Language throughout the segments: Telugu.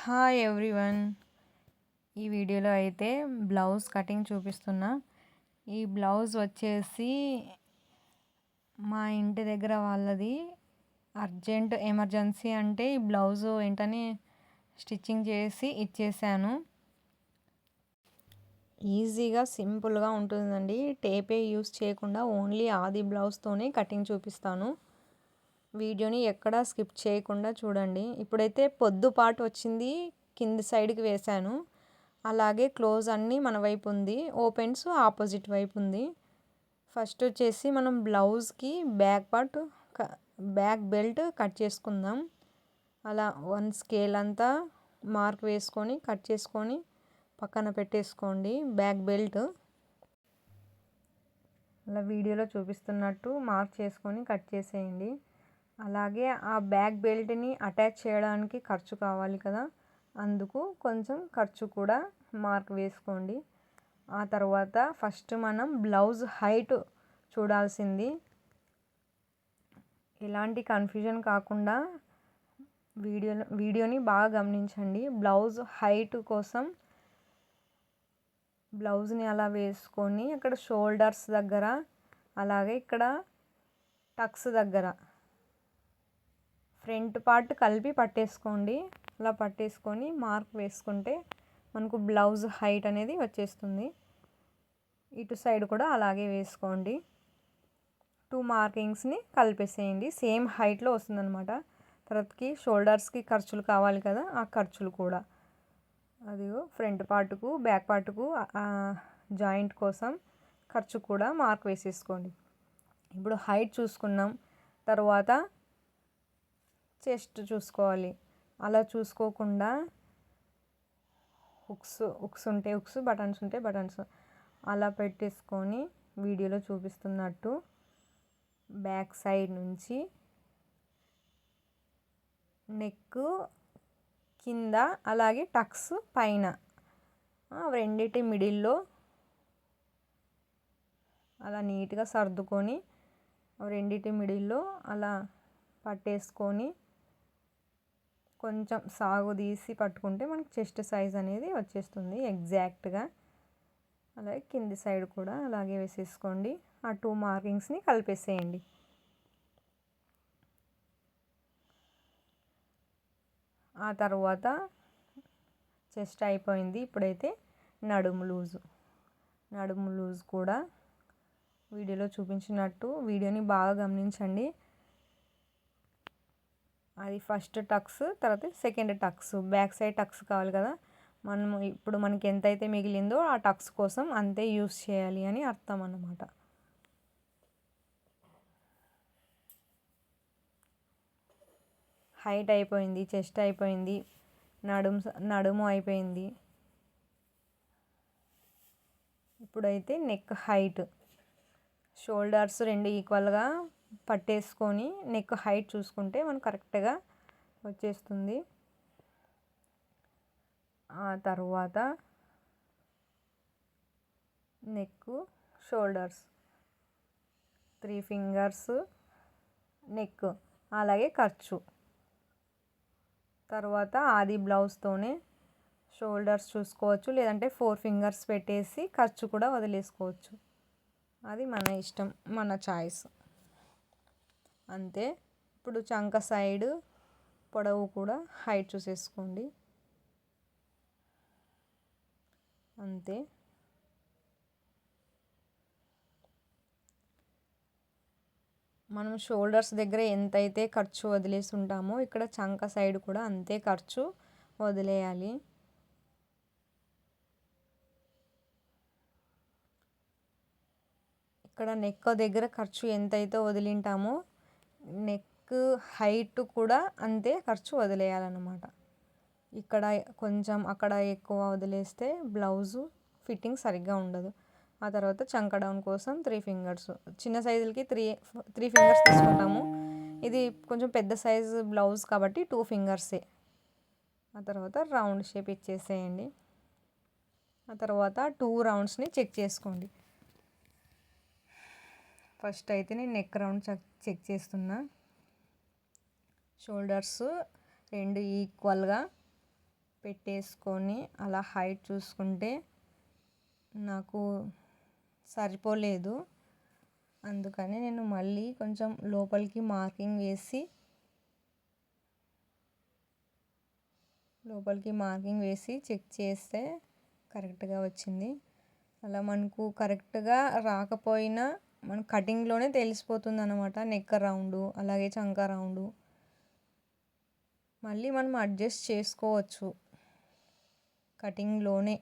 Hi everyone. ఈ వీడియోలో అయితే బ్లౌజ్ కటింగ్ చూపిస్తున్నా. ఈ బ్లౌజ్ వచ్చేసి మా ఇంటి దగ్గర వాళ్ళది. అర్జెంట్ ఎమర్జెన్సీ అంటే ఈ బ్లౌజ్ వెంటనే స్టిచ్చింగ్ చేసి ఇచ్చేసాను. ఈజీగా సింపుల్గా ఉంటుందండి. టేపే యూస్ చేయకుండా ఓన్లీ ఆది బ్లౌజ్తోనే కటింగ్ చూపిస్తాను. వీడియోని ఎక్కడా స్కిప్ చేయకుండా చూడండి. ఇప్పుడైతే పొద్దుపాటు వచ్చింది, కింది సైడ్కి వేశాను. అలాగే క్లోజ్ అన్నీ మన వైపు ఉంది, ఓపెన్స్ ఆపోజిట్ వైపు ఉంది. ఫస్ట్ వచ్చేసి మనం బ్లౌజ్కి బ్యాక్ బెల్ట్ కట్ చేసుకుందాం. అలా 1 స్కేల్ అంతా మార్క్ వేసుకొని కట్ చేసుకొని పక్కన పెట్టేసుకోండి. బ్యాక్ బెల్ట్ అలా వీడియోలో చూపిస్తున్నట్టు మార్క్ చేసుకొని కట్ చేసేయండి. అలాగే ఆ బ్యాక్ బెల్ట్ని అటాచ్ చేయడానికి ఖర్చు కావాలి కదా, అందుకు కొంచెం ఖర్చు కూడా మార్క్ వేసుకోండి. ఆ తర్వాత ఫస్ట్ మనం బ్లౌజ్ హైట్ చూడాల్సింది. ఎలాంటి కన్ఫ్యూజన్ కాకుండా వీడియోని బాగా గమనించండి. బ్లౌజ్ హైట్ కోసం బ్లౌజ్ని అలా వేసుకొని అక్కడ షోల్డర్స్ దగ్గర, అలాగే ఇక్కడ టక్స్ దగ్గర ఫ్రంట్ పార్ట్ కలిపి పట్టేసుకోండి. అలా పట్టేసుకొని మార్క్ వేసుకుంటే మనకు బ్లౌజ్ హైట్ అనేది వచ్చేస్తుంది. ఇటు సైడ్ కూడా అలాగే వేసుకోండి. 2 మార్కింగ్స్ని కలిపేసేయండి. సేమ్ హైట్లో వస్తుందన్నమాట. తర్వాతకి షోల్డర్స్కి ఖర్చులు కావాలి కదా, ఆ ఖర్చులు కూడా అదిగో ఫ్రంట్ పార్ట్కు బ్యాక్ పార్ట్కు జాయింట్ కోసం ఖర్చు కూడా మార్క్ వేసేసుకోండి. ఇప్పుడు హైట్ చూసుకున్నాం. తర్వాత చెస్ట్ చూసుకోవాలి. అలా చూసుకోకుండా హుక్స్ ఉంటే హుక్స్, బటన్స్ ఉంటే బటన్స్ అలా పెట్టేసుకొని వీడియోలో చూపిస్తున్నట్టు బ్యాక్ సైడ్ నుంచి నెక్ కింద, అలాగే టక్స్ పైన రెండిటి మిడిల్లో అలా నీట్గా సర్దుకొని రెండిటి మిడిల్లో అలా పట్టేసుకొని కొంచెం సాగు తీసి పట్టుకుంటే మనకి చెస్ట్ సైజ్ అనేది వచ్చేస్తుంది ఎగ్జాక్ట్గా. అలాగే కింది సైడ్ కూడా అలాగే వేసేసుకోండి. ఆ 2 మార్కింగ్స్ని కలిపేసేయండి. ఆ తర్వాత చెస్ట్ అయిపోయింది. ఇప్పుడైతే నడుము లూజ్ కూడా వీడియోలో చూపించినట్టు వీడియోని బాగా గమనించండి. అది ఫస్ట్ టక్స్, తర్వాత second tucks, back side tucks కావాలి కదా. ఇప్పుడు మనకి ఎంతైతే మిగిలిందో ఆ టక్స్ కోసం అంతే యూస్ చేయాలి అని అర్థం అన్నమాట. హైట్ అయిపోయింది, చెస్ట్ అయిపోయింది, నడుము అయిపోయింది. ఇప్పుడైతే నెక్ హైట్, షోల్డర్స్ 2 ఈక్వల్గా పట్టేసుకొని నెక్ హైట్ చూసుకుంటే మనకు కరెక్ట్గా వచ్చేస్తుంది. ఆ తర్వాత నెక్, షోల్డర్స్, 3 ఫింగర్స్ నెక్, అలాగే ఖర్చు. తర్వాత ఆది బ్లౌజ్తోనే షోల్డర్స్ చూసుకోవచ్చు, లేదంటే 4 ఫింగర్స్ పెట్టేసి ఖర్చు కూడా వదిలేసుకోవచ్చు. అది మన ఇష్టం, మన చాయిస్ అంతే. ఇప్పుడు చంక సైడ్ పొడవు కూడా హైట్ చూసేసుకోండి అంతే. మనం షోల్డర్స్ దగ్గర ఎంతైతే ఖర్చు వదిలేసి ఉంటామో ఇక్కడ చంక సైడ్ కూడా అంతే ఖర్చు వదిలేయాలి. ఇక్కడ నెక్ దగ్గర ఖర్చు ఎంతైతే వదిలింటామో నెక్ హైట్ కూడా అంతే ఖర్చు వదిలేయాలన్నమాట. ఇక్కడ కొంచెం అక్కడ ఎక్కువ వదిలేస్తే బ్లౌజు ఫిట్టింగ్ సరిగ్గా ఉండదు. ఆ తర్వాత చంక డౌన్ కోసం 3 ఫింగర్స్, చిన్న సైజులకి 3 ఫింగర్స్ తీసుకుంటాము. ఇది కొంచెం పెద్ద సైజు బ్లౌజ్ కాబట్టి 2 ఫింగర్సే. ఆ తర్వాత రౌండ్ షేప్ ఇచ్చేసేయండి. ఆ తర్వాత 2 రౌండ్స్ని చెక్ చేసుకోండి. ఫస్ట్ అయితే నేను నెక్ రౌండ్ చెక్ చేస్తున్నా. షోల్డర్స్ 2 ఈక్వల్గా పెట్టేసుకొని అలా హైట్ చూసుకుంటే నాకు సరిపోలేదు. అందుకని నేను మళ్ళీ కొంచెం లోపలికి మార్కింగ్ వేసి చెక్ చేస్తే కరెక్ట్గా వచ్చింది. అలా మనకు కరెక్ట్గా రాకపోయినా మన కటింగ్లోనే తెలిసిపోతుంది అన్నమాట. నెక్ రౌండు అలాగే చంక రౌండు మళ్ళీ మనం అడ్జస్ట్ చేసుకోవచ్చు కటింగ్లోనే.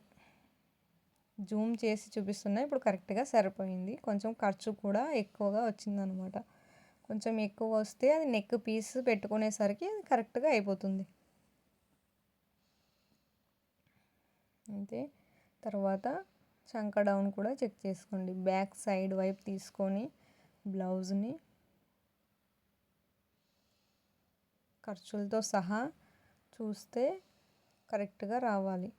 జూమ్ చేసి చూపిస్తున్నా, ఇప్పుడు కరెక్ట్గా సరిపోయింది. కొంచెం ఖర్చు కూడా ఎక్కువగా వచ్చిందనమాట. కొంచెం ఎక్కువ వస్తే అది నెక్ పీస్ పెట్టుకునేసరికి అది కరెక్ట్గా అయిపోతుంది అంతే. తర్వాత చంక డౌన్ కూడా చెక్ చేసుకోండి. బ్యాక్ సైడ్ వైపు తీసుకొని బ్లౌజ్ని ఖర్చులతో సహా చూస్తే కరెక్ట్గా రావాలి.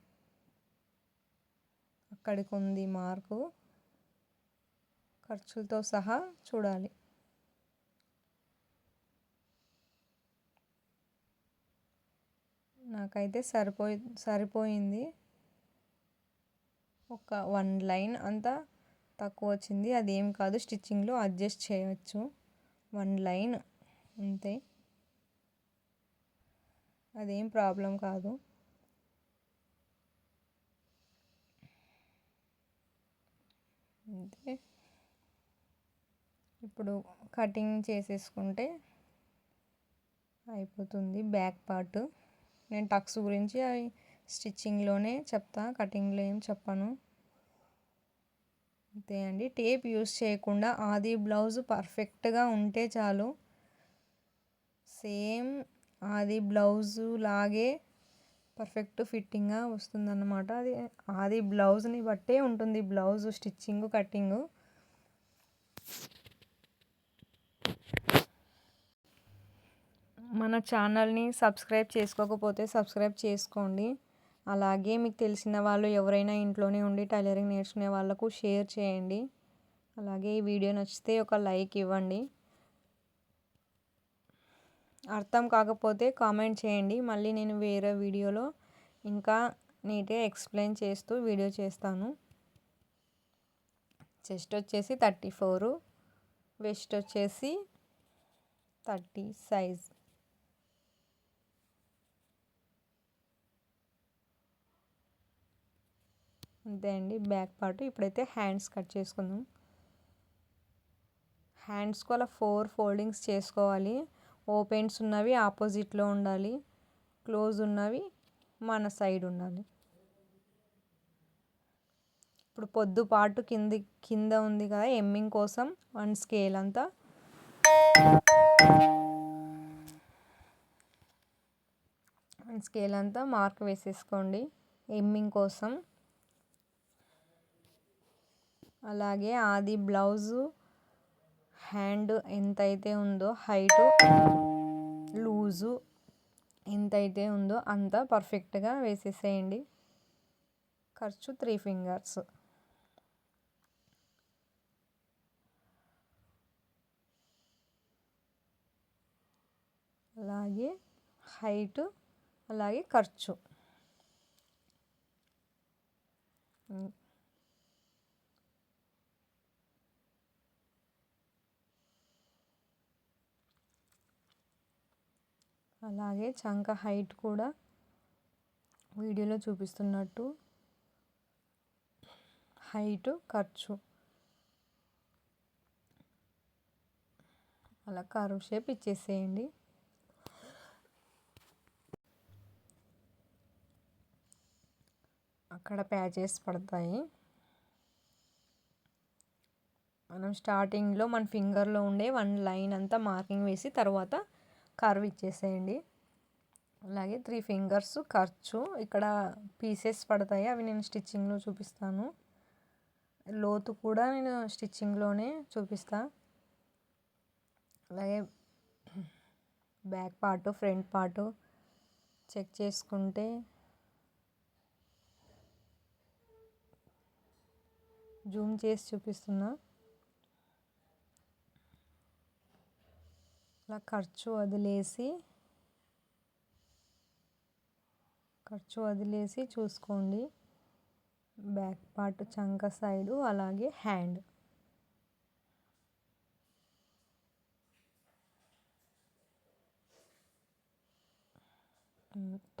అక్కడికి ఉంది మార్కు, ఖర్చులతో సహా చూడాలి. నాకైతే సరిపోయింది. ఒక 1 లైన్ అంతా తక్కువ వచ్చింది. అదేం కాదు, స్టిచ్చింగ్లో అడ్జస్ట్ చేయవచ్చు. 1 లైన్ అంతే, అదేం ప్రాబ్లం కాదు. అంతే. ఇప్పుడు కటింగ్ చేసేసుకుంటే అయిపోతుంది బ్యాక్ పార్ట్. నేను టక్స్ గురించి అవి స్టిచ్చింగ్లోనే చెప్తా, కటింగ్లో ఏం చెప్పను. అంతే అండి. టేప్ యూస్ చేయకుండా ఆది బ్లౌజ్ పర్ఫెక్ట్గా ఉంటే చాలు. సేమ్ ఆది బ్లౌజు లాగే పర్ఫెక్ట్ ఫిట్టింగ్గా వస్తుందన్నమాట. అది ఆది బ్లౌజ్ని బట్టే ఉంటుంది బ్లౌజ్ స్టిచ్చింగ్ కటింగ్. మన ఛానల్ని సబ్స్క్రైబ్ చేసుకోకపోతే సబ్స్క్రైబ్ చేసుకోండి. అలాగే మీకు తెలిసిన వాళ్ళు ఎవరైనా ఇంట్లోనే ఉండి టైలరింగ్ నేర్చుకునే వాళ్ళకు షేర్ చేయండి. అలాగే ఈ వీడియో నచ్చితే ఒక లైక్ ఇవ్వండి. అర్థం కాకపోతే కామెంట్ చేయండి. మళ్ళీ నేను వేరే వీడియోలో ఇంకా నీట్గా ఎక్స్ప్లెయిన్ చేస్తూ వీడియో చేస్తాను. చెస్ట్ వచ్చేసి 34, వెస్ట్ వచ్చేసి 30 సైజ్. అంతే అండి బ్యాక్ పార్ట్. ఇప్పుడైతే హ్యాండ్స్ కట్ చేసుకుందాం. హ్యాండ్స్కు అలా 4 ఫోల్డింగ్స్ చేసుకోవాలి. ఓపెన్స్ ఉన్నవి ఆపోజిట్లో ఉండాలి, క్లోజ్ ఉన్నవి మన సైడ్ ఉండాలి. ఇప్పుడు పొద్దు పాటు కింద ఉంది కదా, ఎమ్మింగ్ కోసం 1 స్కేల్ అంతా మార్క్ వేసేసుకోండి ఎమ్మింగ్ కోసం. అలాగే ఆది బ్లౌజు హ్యాండ్ ఎంతైతే ఉందో హైటు లూజు ఎంతైతే ఉందో అంత పర్ఫెక్ట్గా వేసేసేయండి. ఖర్చు 3 ఫింగర్స్. అలాగే హైటు అలాగే ఖర్చు. అలాగే చంక హైట్ కూడా వీడియోలో చూపిస్తున్నట్టు హైటు ఖర్చు అలా కర్వ్ షేప్ ఇచ్చేసేయండి. అక్కడ ప్యాచెస్ పడతాయి. మనం స్టార్టింగ్లో మన ఫింగర్లో ఉండే 1 లైన్ అంతా మార్కింగ్ వేసి తర్వాత కర్వ్ ఇచ్చేసేయండి. అలాగే 3 ఫింగర్స్ ఖర్చు. ఇక్కడ పీసెస్ పడతాయి, అవి నేను స్టిచ్చింగ్లో చూపిస్తాను. లోతు కూడా నేను స్టిచ్చింగ్లోనే చూపిస్తా. అలాగే back part front part check చేసుకుంటే జూమ్ చేసి చూపిస్తున్నా. అలా ఖర్చు వదిలేసి ఖర్చు వదిలేసి చూసుకోండి. బ్యాక్ పార్ట్ చంక సైడు అలాగే హ్యాండ్.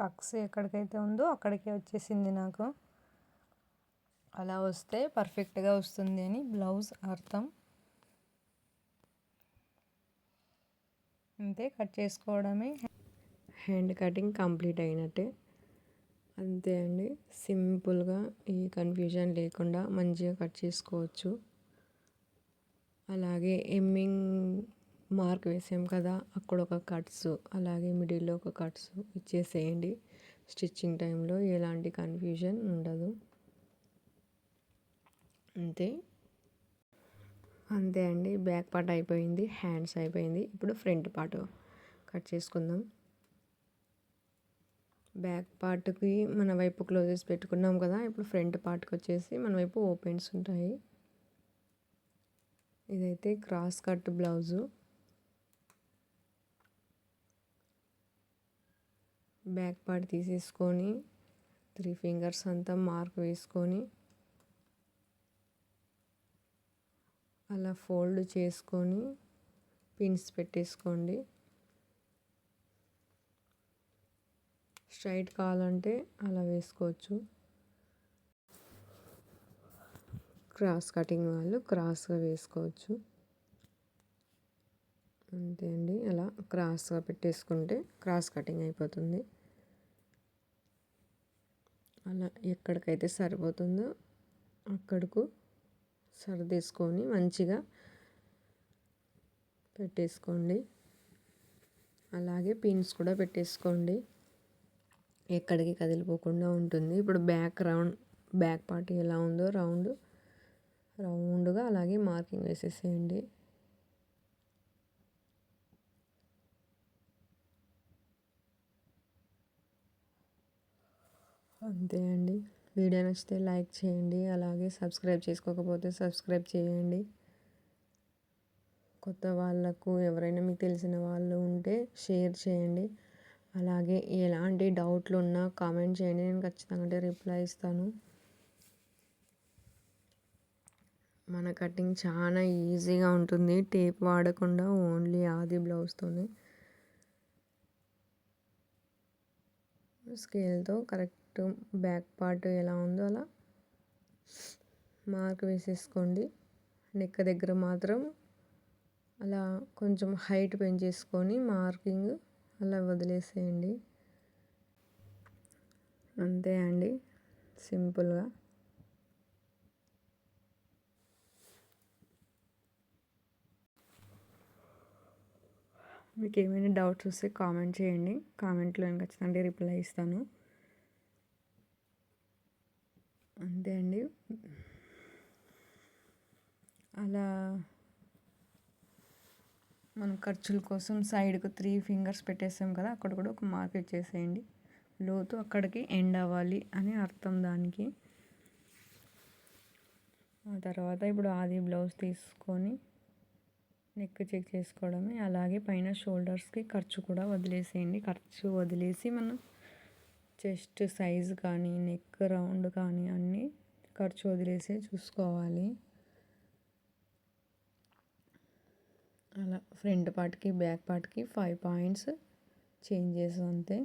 టక్స్ ఎక్కడికైతే ఉందో అక్కడికే వచ్చేసింది నాకు. అలా వస్తే పర్ఫెక్ట్గా వస్తుంది అని బ్లౌజ్ అర్థం. అంతే, కట్ చేసుకోవడమే. హ్యాండ్ కటింగ్ కంప్లీట్ అయినట్టే. అంతే అండి, సింపుల్గా ఈ కన్ఫ్యూజన్ లేకుండా మంచిగా కట్ చేసుకోవచ్చు. అలాగే ఎమ్మింగ్ మార్క్ వేసాం కదా, అక్కడ ఒక కట్స్, అలాగే మిడిల్లో ఒక కట్స్ ఇచ్చేసేయండి. స్టిచ్చింగ్ టైంలో ఎలాంటి కన్ఫ్యూజన్ ఉండదు. అంతే అంతే అండి, బ్యాక్ పార్ట్ అయిపోయింది, హ్యాండ్స్ అయిపోయింది. ఇప్పుడు ఫ్రంట్ పార్ట్ కట్ చేసుకుందాం. బ్యాక్ పార్ట్కి మన వైపు క్లోజెస్ పెట్టుకున్నాం కదా, ఇప్పుడు ఫ్రంట్ పార్ట్కి వచ్చేసి మన వైపు ఓపెన్స్ ఉంటాయి. ఇదైతే cross cut blouse. Back part తీసేసుకొని 3 ఫింగర్స్ అంతా మార్క్ వేసుకొని అలా ఫోల్డ్ చేసుకొని పిన్స్ పెట్టేసుకోండి. స్ట్రైట్ కావాలంటే అలా వేసుకోవచ్చు. క్రాస్ కటింగ్ వాళ్ళు క్రాస్గా వేసుకోవచ్చు. అంతే అండి, అలా క్రాస్గా పెట్టేసుకుంటే క్రాస్ కటింగ్ అయిపోతుంది. అలా ఎక్కడికైతే సరిపోతుందో అక్కడకు సర్దేసుకొని మంచిగా పెట్టేసుకోండి. అలాగే పిన్స్ కూడా పెట్టేసుకోండి, ఎక్కడికి కదిలిపోకుండా ఉంటుంది. ఇప్పుడు బ్యాక్ పార్ట్ ఎలా ఉందో రౌండ్గా అలాగే మార్కింగ్ వేసేసేయండి. అంతే అండి, వీడియో నచ్చితే లైక్ చేయండి, అలాగే సబ్స్క్రైబ్ చేసుకోకపోతే సబ్స్క్రైబ్ చేయండి. కొత్త వాళ్ళకు ఎవరైనా మీకు తెలిసిన వాళ్ళు ఉంటే షేర్ చేయండి. అలాగే ఎలాంటి డౌట్లు ఉన్నా కామెంట్ చేయండి, నేను ఖచ్చితంగా రిప్లై ఇస్తాను. మన కటింగ్ చాలా ఈజీగా ఉంటుంది, టేప్ వాడకుండా ఓన్లీ ఆది బ్లౌజ్తోనే. స్కేల్తో కరెక్ట్ బ్యాక్ పార్ట్ ఎలా ఉందో అలా మార్క్ వేసేసుకోండి. నెక్ దగ్గర మాత్రం అలా కొంచెం హైట్ పెంచేసుకొని మార్కింగ్ అలా వదిలేసేయండి. అంతే అండి, సింపుల్గా. మీకు ఏమైనా డౌట్స్ వస్తే కామెంట్ చేయండి, కామెంట్లో నేను ఖచ్చితంగా రిప్లై ఇస్తాను. అంతే అండి, అలా మనం ఖర్చుల కోసం సైడ్కు 3 ఫింగర్స్ పెట్టేసాం కదా, అక్కడ కూడా ఒక మార్క్ ఇచ్చేసేయండి. లోతు అక్కడికి ఎండ్ అవ్వాలి అని అర్థం దానికి. ఆ తర్వాత ఇప్పుడు ఆది బ్లౌజ్ తీసుకొని నెక్ చెక్ చేసుకోవడమే. అలాగే పైన షోల్డర్స్కి ఖర్చు కూడా వదిలేసేయండి. ఖర్చు వదిలేసి మనం చెస్ట్ సైజ్ కానీ నెక్ రౌండ్ కానీ అన్నీ ఖర్చు వదిలేసే చూసుకోవాలి. అలా ఫ్రంట్ పార్ట్కి బ్యాక్ పార్ట్కి 5 పాయింట్స్ చేంజ్ చేసి అంతే.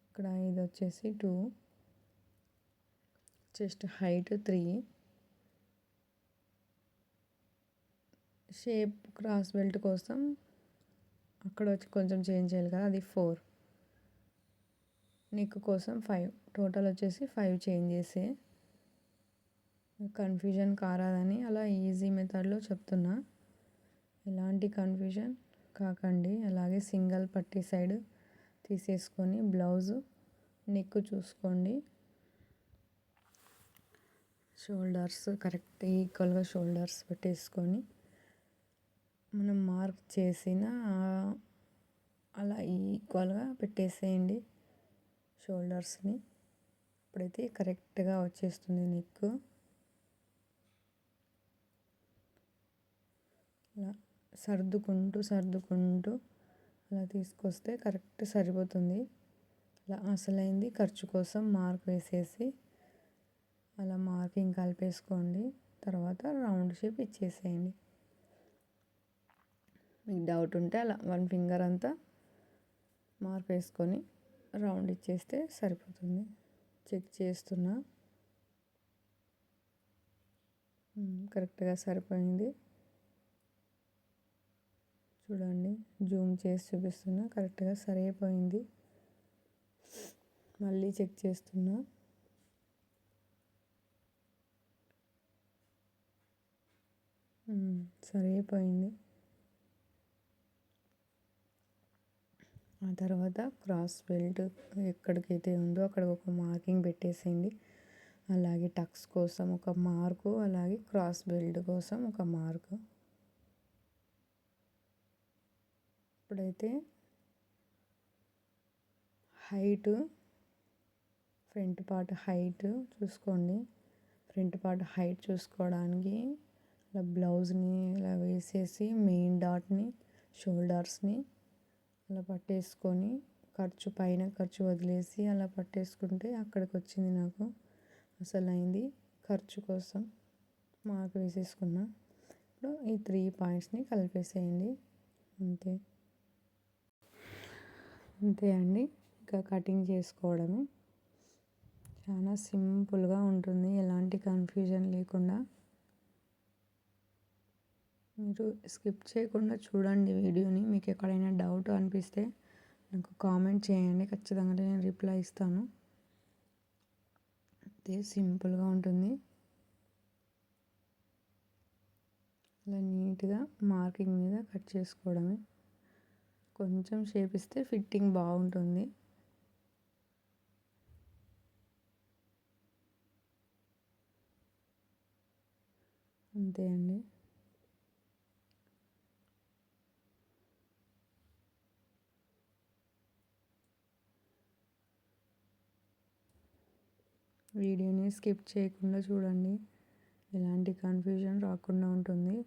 ఇక్కడ ఇది వచ్చేసి 2, chest height 3, shape cross belt కోసం అక్కడ వచ్చి కొంచెం చేంజ్ చేయాలి కదా, అది 4, నెక్ కోసం 5, టోటల్ వచ్చేసి 5 చేంజ్ చేసే. కన్ఫ్యూజన్ కారాదని అలా ఈజీ మెథడ్లో చెప్తున్నా, ఎలాంటి కన్ఫ్యూజన్ కాకండి. అలాగే సింగిల్ పట్టీ సైడ్ తీసేసుకొని బ్లౌజు నెక్ చూసుకోండి. షోల్డర్స్ కరెక్ట్ ఈక్వల్గా షోల్డర్స్ పెట్టేసుకొని మనం మార్క్ చేసిన అలా ఈక్వల్గా పెట్టేసేయండి షోల్డర్స్ని. ఇప్పుడైతే కరెక్ట్గా వచ్చేస్తుంది నెక్. అలా సర్దుకుంటూ అలా తీసుకొస్తే కరెక్ట్ సరిపోతుంది. అలా అసలైంది ఖర్చు కోసం మార్క్ వేసేసి అలా మార్కింగ్ కలిపేసుకోండి. తర్వాత రౌండ్ షేప్ ఇచ్చేసేయండి. మీకు డౌట్ ఉంటే అలా 1 ఫింగర్ అంతా మార్క్ వేసుకొని రౌండ్ ఇచ్చేస్తే సరిపోతుంది. చెక్ చేస్తున్నా, కరెక్ట్గా సరిపోయింది. చూడండి, జూమ్ చేసి చూపిస్తున్నా, కరెక్ట్గా సరిపోయింది. మళ్ళీ చెక్ చేస్తున్నా. సరిపోయింది. ఆ తర్వాత క్రాస్ బెల్ట్ ఎక్కడికైతే ఉందో అక్కడ ఒక మార్కింగ్ పెట్టేసేయండి. అలాగే టక్స్ కోసం ఒక మార్కు, అలాగే క్రాస్ బెల్ట్ కోసం ఒక మార్కు. ఇప్పుడైతే హైట్, ఫ్రంట్ పార్ట్ హైట్ చూసుకోండి. ఫ్రంట్ పార్ట్ హైట్ చూసుకోవడానికి ఇలా బ్లౌజ్ని ఇలా వేసేసి మెయిన్ డాట్ని, షోల్డర్స్ని అలా పట్టేసుకొని పైన ఖర్చు వదిలేసి అలా పట్టేసుకుంటే అక్కడికి వచ్చింది నాకు అసలైంది. ఖర్చు కోసం మార్క్ వేసేసుకున్నా. ఇప్పుడు ఈ 3 పాయింట్స్ని కలిపేసేయండి. అంతే అండి. ఇంకా కటింగ్ చేసుకోవడమే. చాలా సింపుల్గా ఉంటుంది, ఎలాంటి కన్ఫ్యూజన్ లేకుండా. మీరు స్కిప్ చేయకుండా చూడండి వీడియోని. మీకు ఎక్కడైనా డౌట్ అనిపిస్తే నాకు కామెంట్ చేయండి, ఖచ్చితంగా నేను రిప్లై ఇస్తాను. అంతే, సింపుల్గా ఉంటుంది. ఇలా నీట్గా మార్కింగ్ మీద కట్ చేసుకోవడమే. కొంచెం షేప్ ఇస్తే ఫిట్టింగ్ బాగుంటుంది. అంతే అండి. వీడియోని స్కిప్ చేయకుండా చూడండి, ఎలాంటి కన్ఫ్యూజన్ రాకుండా ఉంటుంది.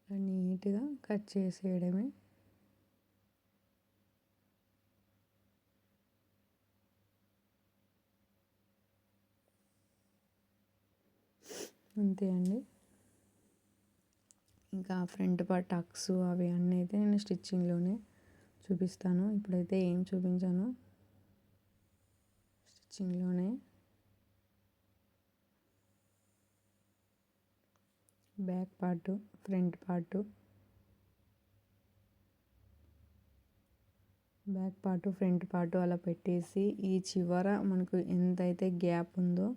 నీట్గా కట్ చేసేయడమే. అంతే అండి. ఇంకా ఫ్రంట్ పార్ట్ టక్స్ అవి అన్నీ అయితే నేను స్టిచ్చింగ్లోనే చూపిస్తాను. ఇప్పుడైతే ఏం చూపించాను, స్టిచ్చింగ్లోనే. Back part, front part, back part, front part అలా పెట్టేసి ఈ చివర మనకు ఎంతైతే గ్యాప్ ఉందో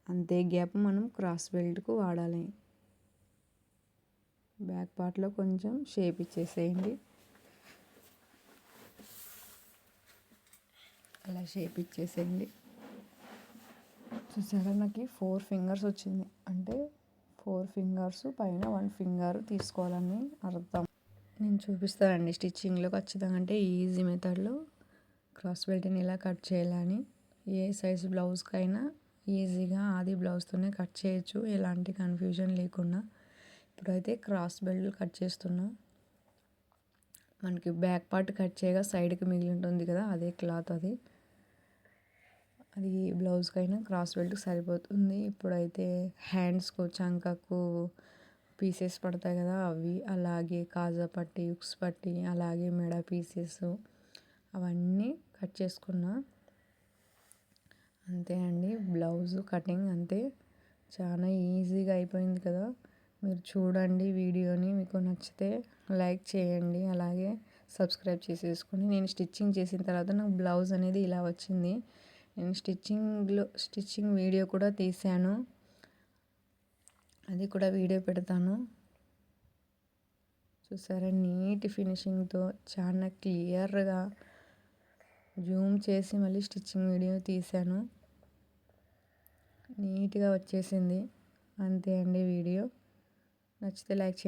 అంతే గ్యాప్ మనం క్రాస్ బెల్ట్కు వాడాలి. బ్యాక్ పార్ట్లో కొంచెం షేప్ ఇచ్చేసేయండి. అలా షేప్ ఇచ్చేసేయండి. చూసారా, నాకు 4 ఫింగర్స్ వచ్చింది. అంటే 4 ఫింగర్స్ పైన 1 ఫింగర్ తీసుకోవాలని అర్థం. నేను చూపిస్తానండి స్టిచ్చింగ్లో ఖచ్చితంగా. అంటే ఈజీ మెథడ్లో క్రాస్ బెల్ట్ని ఎలా కట్ చేయాలని. ఏ సైజ్ బ్లౌజ్కైనా ఈజీగా ఆది బ్లౌజ్తోనే కట్ చేయొచ్చు, ఎలాంటి కన్ఫ్యూజన్ లేకుండా. ఇప్పుడైతే క్రాస్ బెల్ట్ కట్ చేస్తున్నా. మనకి బ్యాక్ పార్ట్ కట్ చేయగా సైడ్కి మిగిలి ఉంటుంది కదా, అదే క్లాత్ అది బ్లౌజ్కైనా క్రాస్ బెల్ట్కి సరిపోతుంది. ఇప్పుడైతే హ్యాండ్స్కు, చంకకు పీసెస్ పడతాయి కదా అవి, అలాగే కాజా పట్టి, ఉక్స్ పట్టి, అలాగే మెడ పీసెస్ అవన్నీ కట్ చేసుకున్నా. అంతే అండి, బ్లౌజ్ కటింగ్ అంతే. చాలా ఈజీగా అయిపోయింది కదా. మీరు చూడండి వీడియోని, మీకు నచ్చితే లైక్ చేయండి, అలాగే సబ్స్క్రైబ్ చేసేసుకొని. నేను స్టిచ్చింగ్ చేసిన తర్వాత నాకు బ్లౌజ్ అనేది ఇలా వచ్చింది. నేను స్టిచ్చింగ్ వీడియో కూడా తీశాను, అది కూడా వీడియో పెడతాను. చూసారా, నీట్ ఫినిషింగ్తో చాలా క్లియర్గా జూమ్ చేసి మళ్ళీ స్టిచ్చింగ్ వీడియో తీశాను. నీట్గా వచ్చేసింది. అంతే అండి వీడియో. నచ్చితే లైక్ చేయండి.